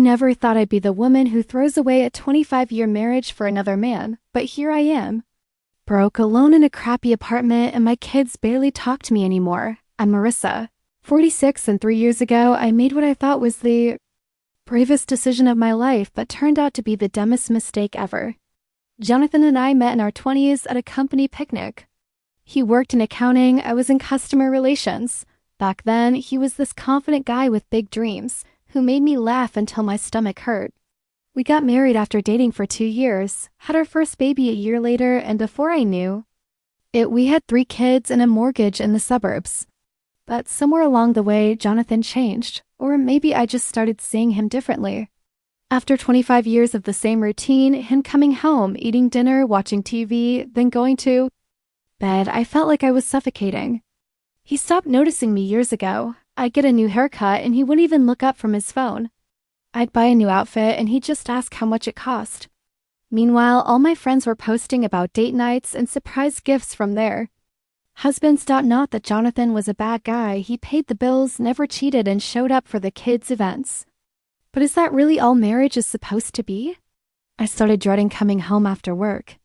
never thought I'd be the woman who throws away a 25-year marriage for another man, but here I am. Broke, alone in a crappy apartment, and my kids barely talk to me anymore. I'm Marissa, 46, and 3 years ago, I made what I thought was the bravest decision of my life, but turned out to be the dumbest mistake ever. Jonathan and I met in our 20s at a company picnic. He worked in accounting, I was in customer relations. Back then, he was this confident guy with big dreams, who made me laugh until my stomach hurt. We got married after dating for 2 years, had our first baby a year later, and before I knew it, we had 3 kids and a mortgage in the suburbs. But somewhere along the way, Jonathan changed, or maybe I just started seeing him differently. After 25 years of the same routine, him coming home, eating dinner, watching TV, then going to bed, I felt like I was suffocating. He stopped noticing me years ago. I'd get a new haircut and he wouldn't even look up from his phone. I'd buy a new outfit and he'd just ask how much it cost. Meanwhile, all my friends were posting about date nights and surprise gifts from there. Husbands thought not that Jonathan was a bad guy. He paid the bills, never cheated, and showed up for the kids' events. But is that really all marriage is supposed to be? I started dreading coming home after work.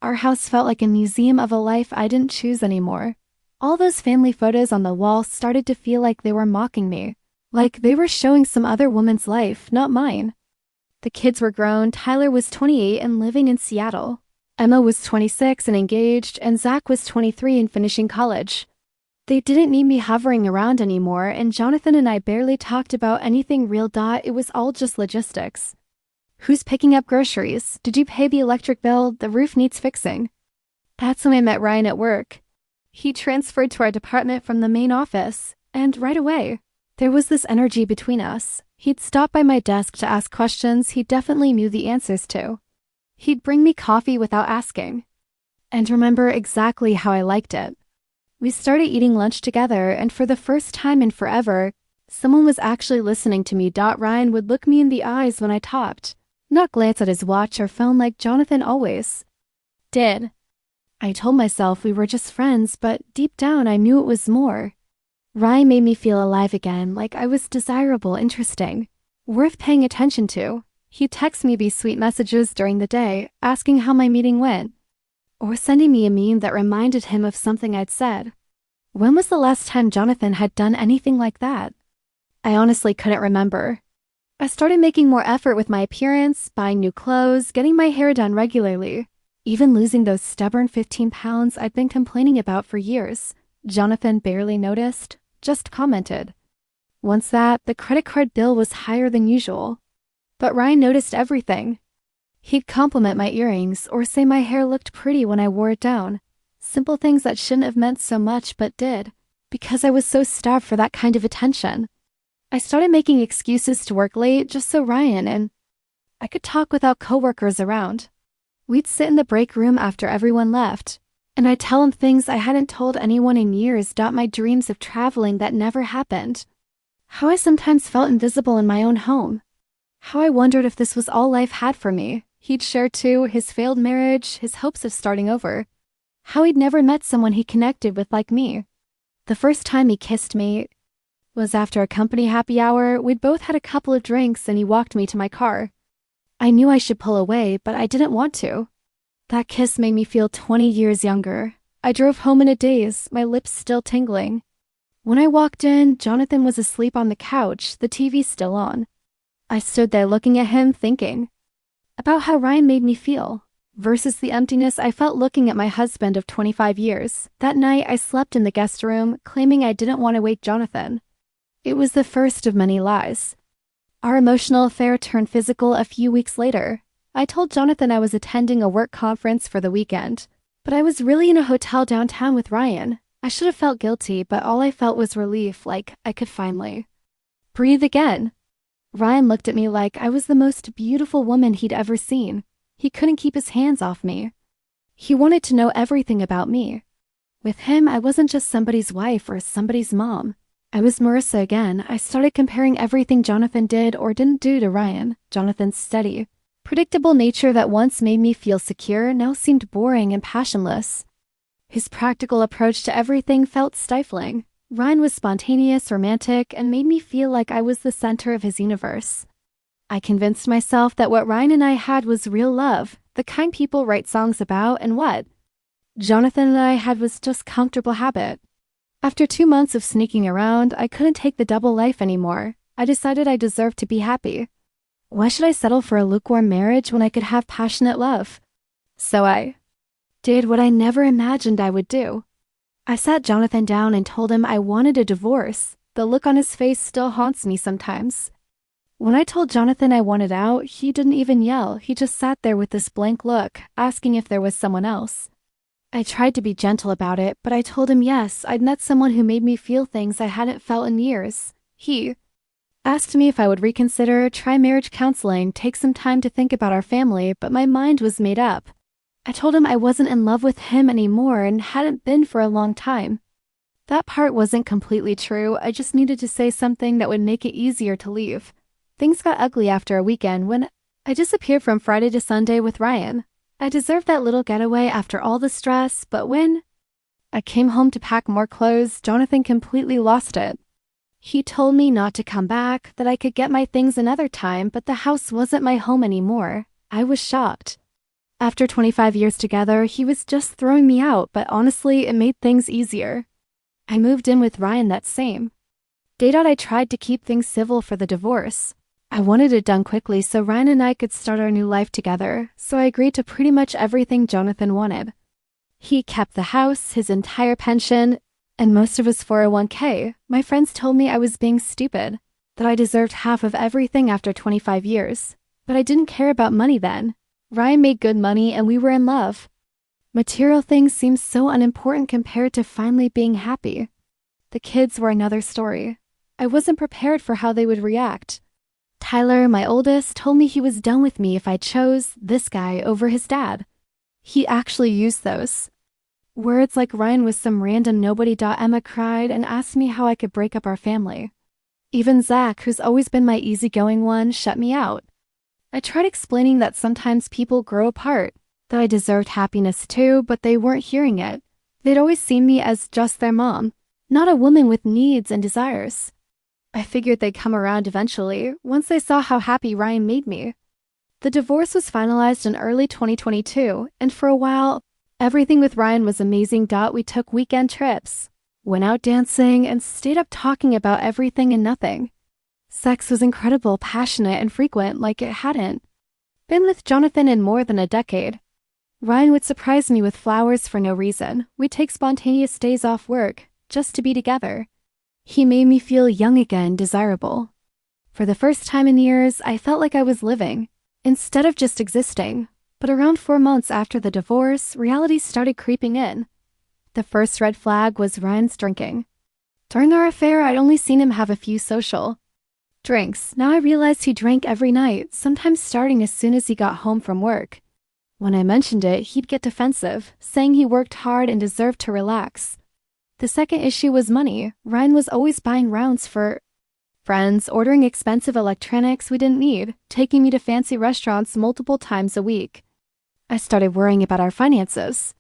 Our house felt like a museum of a life I didn't choose anymore. All those family photos on the wall started to feel like they were mocking me, like they were showing some other woman's life, not mine. The kids were grown. Tyler was 28 and living in Seattle. Emma was 26 and engaged, and Zach was 23 and finishing college. They didn't need me hovering around anymore, and Jonathan and I barely talked about anything real. It was all just logistics. Who's picking up groceries? Did you pay the electric bill? The roof needs fixing. That's when I met Ryan at work. He transferred to our department from the main office, and right away, there was this energy between us. He'd stop by my desk to ask questions he definitely knew the answers to. He'd bring me coffee without asking, and remember exactly how I liked it. We started eating lunch together, and for the first time in forever, someone was actually listening to me. Ryan would look me in the eyes when I talked, not glance at his watch or phone like Jonathan always did. I told myself we were just friends, but deep down I knew it was more. Ryan made me feel alive again, like I was desirable, interesting, worth paying attention to. He'd text me these sweet messages during the day, asking how my meeting went, or sending me a meme that reminded him of something I'd said. When was the last time Jonathan had done anything like that? I honestly couldn't remember. I started making more effort with my appearance, buying new clothes, getting my hair done regularly, even losing those stubborn 15 pounds I'd been complaining about for years. Jonathan barely noticed, just commented. Once that, the credit card bill was higher than usual. But Ryan noticed everything. He'd compliment my earrings or say my hair looked pretty when I wore it down. Simple things that shouldn't have meant so much but did, because I was so starved for that kind of attention. I started making excuses to work late just so Ryan and I could talk without coworkers around. We'd sit in the break room after everyone left, and I'd tell him things I hadn't told anyone in years. My dreams of traveling that never happened. How I sometimes felt invisible in my own home. How I wondered if this was all life had for me. He'd share too, his failed marriage, his hopes of starting over. How he'd never met someone he connected with like me. The first time he kissed me was after a company happy hour. We'd both had a couple of drinks and he walked me to my car. I knew I should pull away, but I didn't want to. That kiss made me feel 20 years younger. I drove home in a daze, my lips still tingling. When I walked in, Jonathan was asleep on the couch, the TV still on. I stood there looking at him, thinking about how Ryan made me feel, versus the emptiness I felt looking at my husband of 25 years. That night, I slept in the guest room, claiming I didn't want to wake Jonathan. It was the first of many lies. Our emotional affair turned physical a few weeks later. I told Jonathan I was attending a work conference for the weekend, but I was really in a hotel downtown with Ryan. I should have felt guilty, but all I felt was relief, like I could finally breathe again. Ryan looked at me like I was the most beautiful woman he'd ever seen. He couldn't keep his hands off me. He wanted to know everything about me. With him, I wasn't just somebody's wife or somebody's mom. I was Marissa again. I started comparing everything Jonathan did or didn't do to Ryan. Jonathan's steady, predictable nature that once made me feel secure now seemed boring and passionless. His practical approach to everything felt stifling. Ryan was spontaneous, romantic, and made me feel like I was the center of his universe. I convinced myself that what Ryan and I had was real love, the kind people write songs about, and what Jonathan and I had was just comfortable habit. After 2 months of sneaking around, I couldn't take the double life anymore. I decided I deserved to be happy. Why should I settle for a lukewarm marriage when I could have passionate love? So I did what I never imagined I would do. I sat Jonathan down and told him I wanted a divorce. The look on his face still haunts me sometimes. When I told Jonathan I wanted out, he didn't even yell. He just sat there with this blank look, asking if there was someone else. I tried to be gentle about it, but I told him yes, I'd met someone who made me feel things I hadn't felt in years. He asked me if I would reconsider, try marriage counseling, take some time to think about our family, but my mind was made up. I told him I wasn't in love with him anymore and hadn't been for a long time. That part wasn't completely true. I just needed to say something that would make it easier to leave. Things got ugly after a weekend when I disappeared from Friday to Sunday with Ryan. I deserved that little getaway after all the stress, but when I came home to pack more clothes, Jonathan completely lost it. He told me not to come back, that I could get my things another time, but the house wasn't my home anymore. I was shocked. After 25 years together, he was just throwing me out, but honestly, it made things easier. I moved in with Ryan that same day. I tried to keep things civil for the divorce. I wanted it done quickly so Ryan and I could start our new life together, so I agreed to pretty much everything Jonathan wanted. He kept the house, his entire pension, and most of his 401k. My friends told me I was being stupid, that I deserved half of everything after 25 years. But I didn't care about money then. Ryan made good money and we were in love. Material things seemed so unimportant compared to finally being happy. The kids were another story. I wasn't prepared for how they would react. Tyler, my oldest, told me he was done with me if I chose this guy over his dad. He actually used those words like Ryan was some random nobody. Emma cried and asked me how I could break up our family. Even Zach, who's always been my easygoing one, shut me out. I tried explaining that sometimes people grow apart, that I deserved happiness too, but they weren't hearing it. They'd always seen me as just their mom, not a woman with needs and desires. I figured they'd come around eventually, once they saw how happy Ryan made me. The divorce was finalized in early 2022, and for a while, everything with Ryan was amazing. We took weekend trips, went out dancing, and stayed up talking about everything and nothing. Sex was incredible, passionate, and frequent like it hadn't been with Jonathan in more than a decade. Ryan would surprise me with flowers for no reason. We'd take spontaneous days off work, just to be together. He made me feel young again, desirable. For the first time in years, I felt like I was living, instead of just existing. But around 4 months after the divorce, reality started creeping in. The first red flag was Ryan's drinking. During our affair, I'd only seen him have a few social drinks. Now I realized he drank every night, sometimes starting as soon as he got home from work. When I mentioned it, he'd get defensive, saying he worked hard and deserved to relax. The second issue was money. Ryan was always buying rounds for friends, ordering expensive electronics we didn't need, taking me to fancy restaurants multiple times a week. I started worrying about our finances.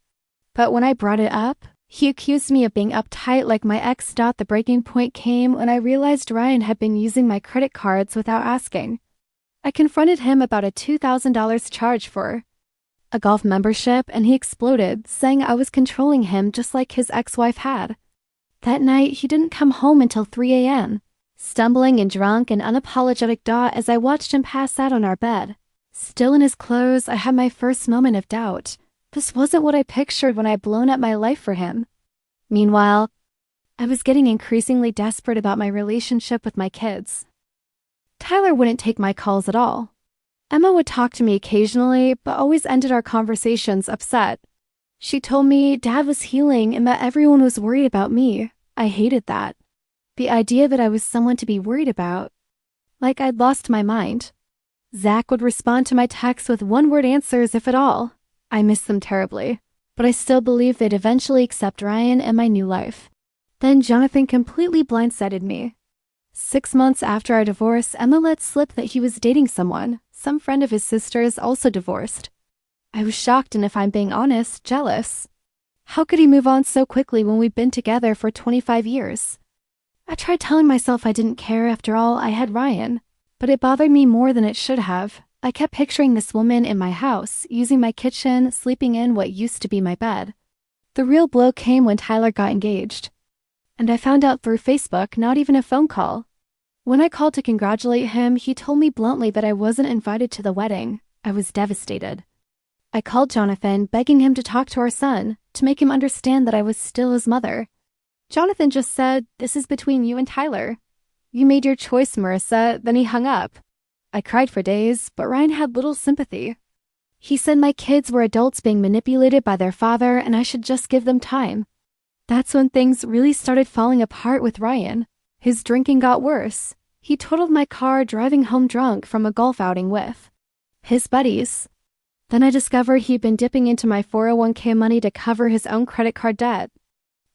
But when I brought it up, he accused me of being uptight like my ex. The breaking point came when I realized Ryan had been using my credit cards without asking. I confronted him about a $2,000 charge for a golf membership, and he exploded, saying I was controlling him just like his ex-wife had. That night, he didn't come home until 3 a.m., stumbling and drunk and unapologetic. As I watched him pass out on our bed, still in his clothes, I had my first moment of doubt. This wasn't what I pictured when I'd blown up my life for him. Meanwhile, I was getting increasingly desperate about my relationship with my kids. Tyler wouldn't take my calls at all. Emma would talk to me occasionally, but always ended our conversations upset. She told me Dad was healing and that everyone was worried about me. I hated that. The idea that I was someone to be worried about. Like I'd lost my mind. Zach would respond to my texts with one-word answers, if at all. I missed them terribly, but I still believed they'd eventually accept Ryan and my new life. Then Jonathan completely blindsided me. 6 months after our divorce, Emma let slip that he was dating someone. Some friend of his sister's also divorced. I was shocked and, if I'm being honest, jealous. How could he move on so quickly when we'd been together for 25 years? I tried telling myself I didn't care. After all, I had Ryan. But it bothered me more than it should have. I kept picturing this woman in my house, using my kitchen, sleeping in what used to be my bed. The real blow came when Tyler got engaged. And I found out through Facebook, not even a phone call. When I called to congratulate him, he told me bluntly that I wasn't invited to the wedding. I was devastated. I called Jonathan, begging him to talk to our son, to make him understand that I was still his mother. Jonathan just said, "This is between you and Tyler. You made your choice, Marissa," then he hung up. I cried for days, but Ryan had little sympathy. He said my kids were adults being manipulated by their father and I should just give them time. That's when things really started falling apart with Ryan. His drinking got worse. He totaled my car driving home drunk from a golf outing with his buddies. Then I discovered he'd been dipping into my 401k money to cover his own credit card debt.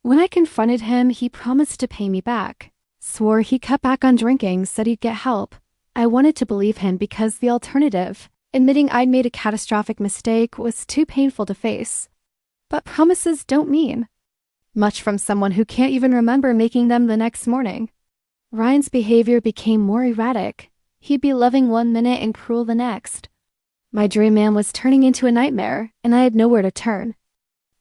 When I confronted him, he promised to pay me back, swore he'd cut back on drinking, said he'd get help. I wanted to believe him because the alternative, admitting I'd made a catastrophic mistake, was too painful to face. But promises don't mean much from someone who can't even remember making them the next morning. Ryan's behavior became more erratic. He'd be loving one minute and cruel the next. My dream man was turning into a nightmare, and I had nowhere to turn.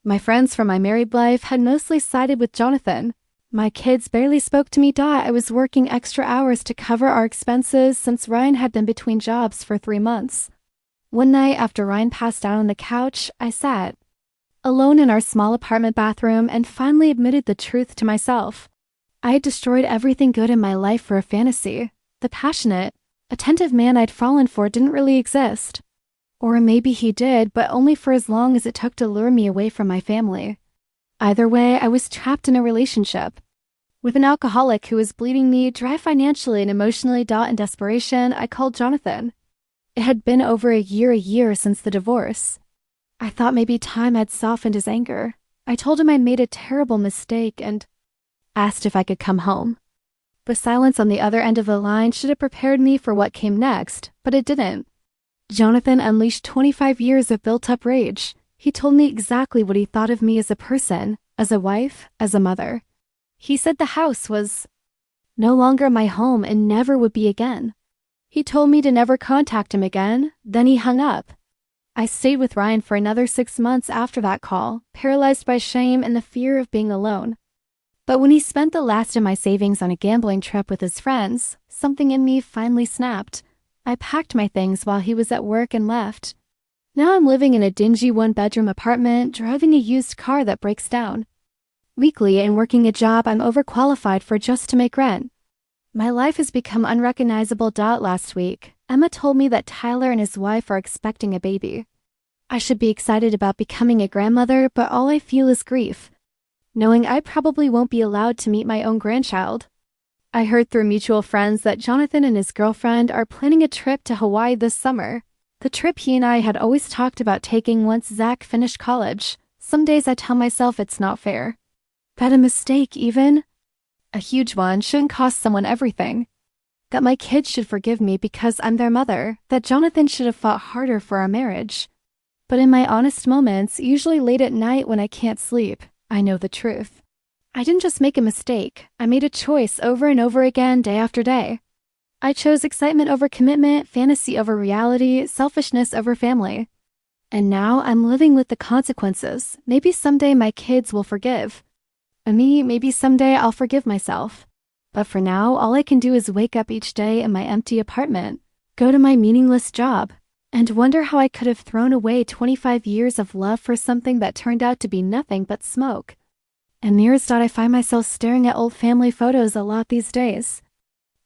My friends from my married life had mostly sided with Jonathan. My kids barely spoke to me. I was working extra hours to cover our expenses since Ryan had been between jobs for 3 months. One night after Ryan passed out on the couch, I sat alone in our small apartment bathroom and finally admitted the truth to myself. I had destroyed everything good in my life for a fantasy. The passionate, attentive man I'd fallen for didn't really exist. Or maybe he did, but only for as long as it took to lure me away from my family. Either way, I was trapped in a relationship with an alcoholic who was bleeding me dry financially and emotionally. In desperation, I called Jonathan. It had been over a year since the divorce. I thought maybe time had softened his anger. I told him I made a terrible mistake and asked if I could come home. The silence on the other end of the line should have prepared me for what came next, but it didn't. Jonathan unleashed 25 years of built-up rage. He told me exactly what he thought of me as a person, as a wife, as a mother. He said the house was no longer my home and never would be again. He told me to never contact him again, then he hung up. I stayed with Ryan for another 6 months after that call, paralyzed by shame and the fear of being alone. But when he spent the last of my savings on a gambling trip with his friends, something in me finally snapped. I packed my things while he was at work and left. Now I'm living in a dingy one-bedroom apartment, driving a used car that breaks down weekly and working a job I'm overqualified for just to make rent. My life has become unrecognizable. Last week, Emma told me that Tyler and his wife are expecting a baby. I should be excited about becoming a grandmother, but all I feel is grief, knowing I probably won't be allowed to meet my own grandchild. I heard through mutual friends that Jonathan and his girlfriend are planning a trip to Hawaii this summer. The trip he and I had always talked about taking once Zach finished college. Some days I tell myself it's not fair. That a mistake even, a huge one, shouldn't cost someone everything. That my kids should forgive me because I'm their mother. That Jonathan should have fought harder for our marriage. But in my honest moments, usually late at night when I can't sleep, I know the truth. I didn't just make a mistake. I made a choice over and over again, day after day. I chose excitement over commitment, fantasy over reality, selfishness over family. And now I'm living with the consequences. Maybe someday my kids will forgive. And me, maybe someday I'll forgive myself. But for now, all I can do is wake up each day in my empty apartment, go to my meaningless job, and wonder how I could have thrown away 25 years of love for something that turned out to be nothing but smoke. And nearest I find myself staring at old family photos a lot these days.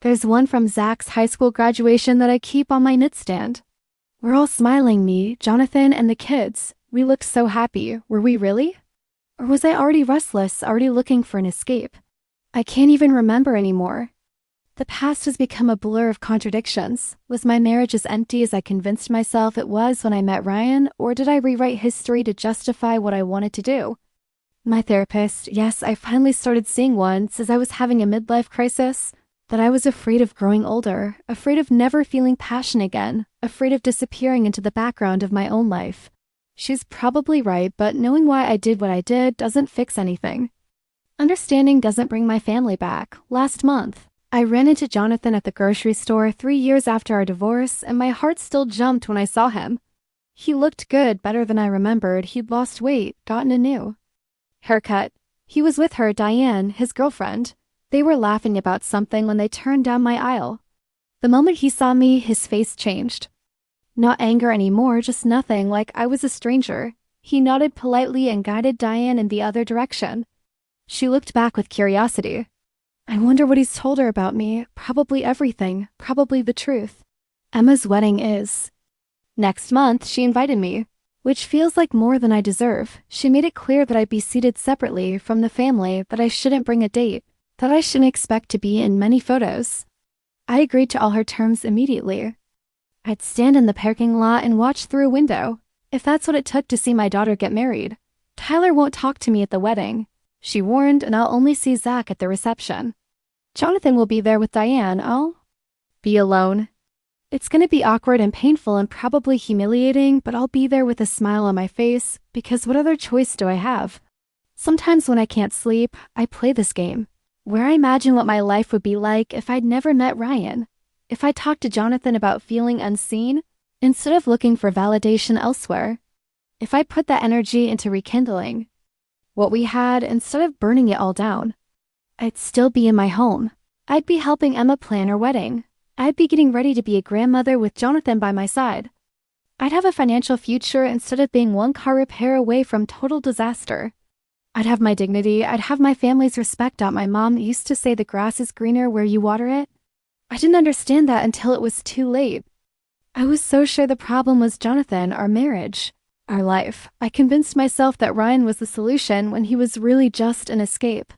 There's one from Zach's high school graduation that I keep on my nightstand. We're all smiling, me, Jonathan, and the kids. We looked so happy. Were we really? Or was I already restless, already looking for an escape? I can't even remember anymore. The past has become a blur of contradictions. Was my marriage as empty as I convinced myself it was when I met Ryan, or did I rewrite history to justify what I wanted to do? My therapist, yes, I finally started seeing one, says I was having a midlife crisis, that I was afraid of growing older, afraid of never feeling passion again, afraid of disappearing into the background of my own life. She's probably right, but knowing why I did what I did doesn't fix anything. Understanding doesn't bring my family back. Last month, I ran into Jonathan at the grocery store 3 years after our divorce, and my heart still jumped when I saw him. He looked good, better than I remembered. He'd lost weight, gotten a new haircut. He was with her, Diane, his girlfriend. They were laughing about something when they turned down my aisle. The moment he saw me, his face changed. Not anger anymore, just nothing, like I was a stranger. He nodded politely and guided Diane in the other direction. She looked back with curiosity. I wonder what he's told her about me. Probably everything. Probably the truth. Emma's wedding is next month. She invited me, which feels like more than I deserve. She made it clear that I'd be seated separately from the family, that I shouldn't bring a date, that I shouldn't expect to be in many photos. I agreed to all her terms immediately. I'd stand in the parking lot and watch through a window, if that's what it took to see my daughter get married. Tyler won't talk to me at the wedding, she warned, and I'll only see Zach at the reception. Jonathan will be there with Diane. I'll be alone. It's gonna be awkward and painful and probably humiliating, but I'll be there with a smile on my face, because what other choice do I have? Sometimes when I can't sleep, I play this game, where I imagine what my life would be like if I'd never met Ryan. If I talked to Jonathan about feeling unseen, instead of looking for validation elsewhere. If I put that energy into rekindling what we had instead of burning it all down. I'd still be in my home. I'd be helping Emma plan her wedding. I'd be getting ready to be a grandmother with Jonathan by my side. I'd have a financial future instead of being one car repair away from total disaster. I'd have my dignity. I'd have my family's respect. My mom used to say the grass is greener where you water it. I didn't understand that until it was too late. I was so sure the problem was Jonathan, our marriage, our life. I convinced myself that Ryan was the solution when he was really just an escape.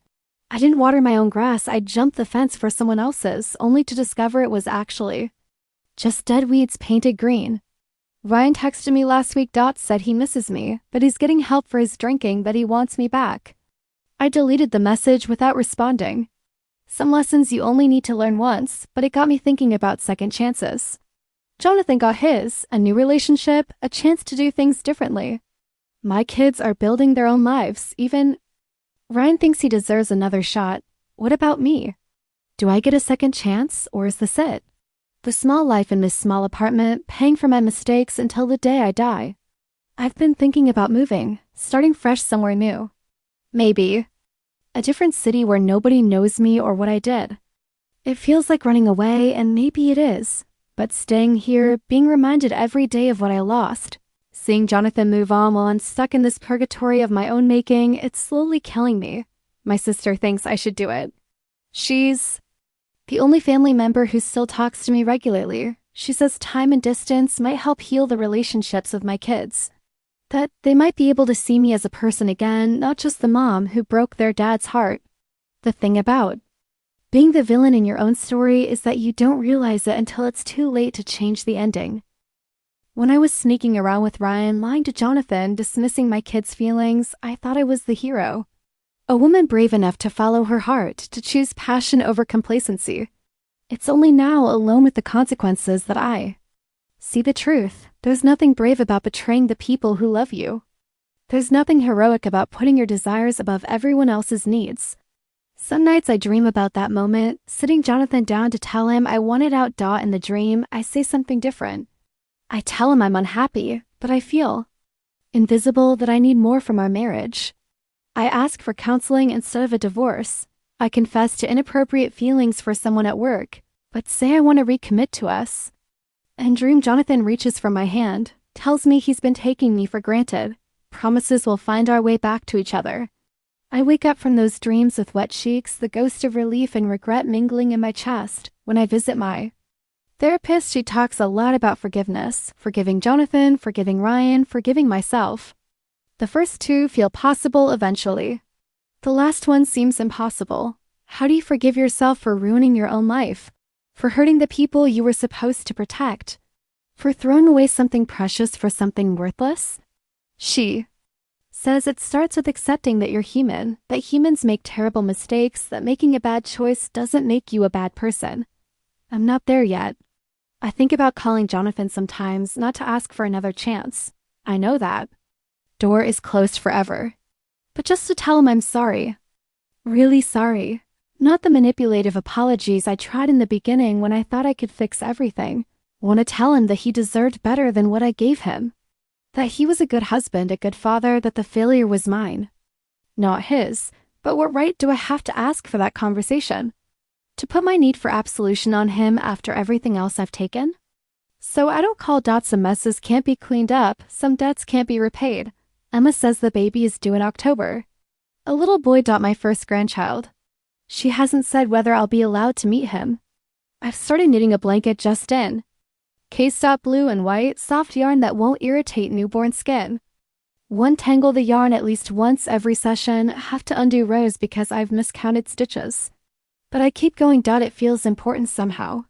I didn't water my own grass. I jumped the fence for someone else's, only to discover it was actually just dead weeds painted green. Ryan texted me last week. Said he misses me, but he's getting help for his drinking, but he wants me back. I deleted the message without responding. Some lessons you only need to learn once, but it got me thinking about second chances. Jonathan got his, a new relationship, a chance to do things differently. My kids are building their own lives, even Ryan thinks he deserves another shot. What about me? Do I get a second chance, or is this it? The small life in this small apartment, paying for my mistakes until the day I die. I've been thinking about moving, starting fresh somewhere new. Maybe a different city where nobody knows me or what I did. It feels like running away, and maybe it is. But staying here, being reminded every day of what I lost, seeing Jonathan move on while I'm stuck in this purgatory of my own making, it's slowly killing me. My sister thinks I should do it. She's the only family member who still talks to me regularly. She says time and distance might help heal the relationships of my kids. That they might be able to see me as a person again, not just the mom who broke their dad's heart. The thing about being the villain in your own story is that you don't realize it until it's too late to change the ending. When I was sneaking around with Ryan, lying to Jonathan, dismissing my kids' feelings, I thought I was the hero. A woman brave enough to follow her heart, to choose passion over complacency. It's only now, alone with the consequences, that I see the truth. There's nothing brave about betraying the people who love you. There's nothing heroic about putting your desires above everyone else's needs. Some nights I dream about that moment, sitting Jonathan down to tell him I wanted out. In the dream, I say something different. I tell him I'm unhappy, but I feel invisible, that I need more from our marriage. I ask for counseling instead of a divorce. I confess to inappropriate feelings for someone at work, but say I want to recommit to us. And dream Jonathan reaches for my hand, tells me he's been taking me for granted, promises we'll find our way back to each other. I wake up from those dreams with wet cheeks, the ghost of relief and regret mingling in my chest. When I visit my therapist, she talks a lot about forgiveness, forgiving Jonathan, forgiving Ryan, forgiving myself. The first two feel possible eventually. The last one seems impossible. How do you forgive yourself for ruining your own life? For hurting the people you were supposed to protect? For throwing away something precious for something worthless? She says it starts with accepting that you're human, that humans make terrible mistakes, that making a bad choice doesn't make you a bad person. I'm not there yet. I think about calling Jonathan sometimes, not to ask for another chance. I know that door is closed forever. But just to tell him I'm sorry. Really sorry. Not the manipulative apologies I tried in the beginning when I thought I could fix everything. Want to tell him that he deserved better than what I gave him. That he was a good husband, a good father, that the failure was mine. Not his. But what right do I have to ask for that conversation? To put my need for absolution on him after everything else I've taken? So I don't call dots some messes can't be cleaned up, some debts can't be repaid. Emma says the baby is due in October. A little boy, my first grandchild. She hasn't said whether I'll be allowed to meet him. I've started knitting a blanket just in. K-stop blue and white, soft yarn that won't irritate newborn skin. One tangle the yarn at least once every session, have to undo rows because I've miscounted stitches. But I keep going. It feels important somehow.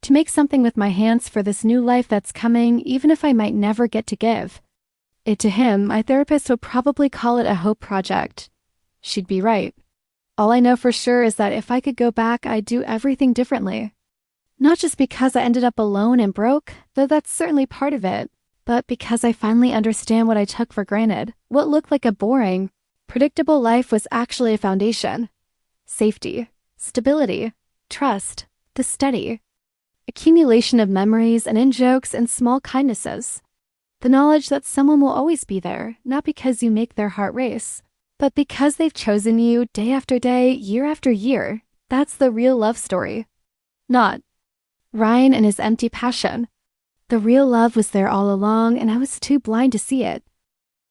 To make something with my hands for this new life that's coming, even if I might never get to give it to him. My therapist would probably call it a hope project. She'd be right. All I know for sure is that if I could go back, I'd do everything differently. Not just because I ended up alone and broke, though that's certainly part of it, but because I finally understand what I took for granted. What looked like a boring, predictable life was actually a foundation. Safety, stability, trust, the steady accumulation of memories and in-jokes and small kindnesses. The knowledge that someone will always be there, not because you make their heart race, but because they've chosen you day after day, year after year. That's the real love story. Not Ryan and his empty passion. The real love was there all along, and I was too blind to see it.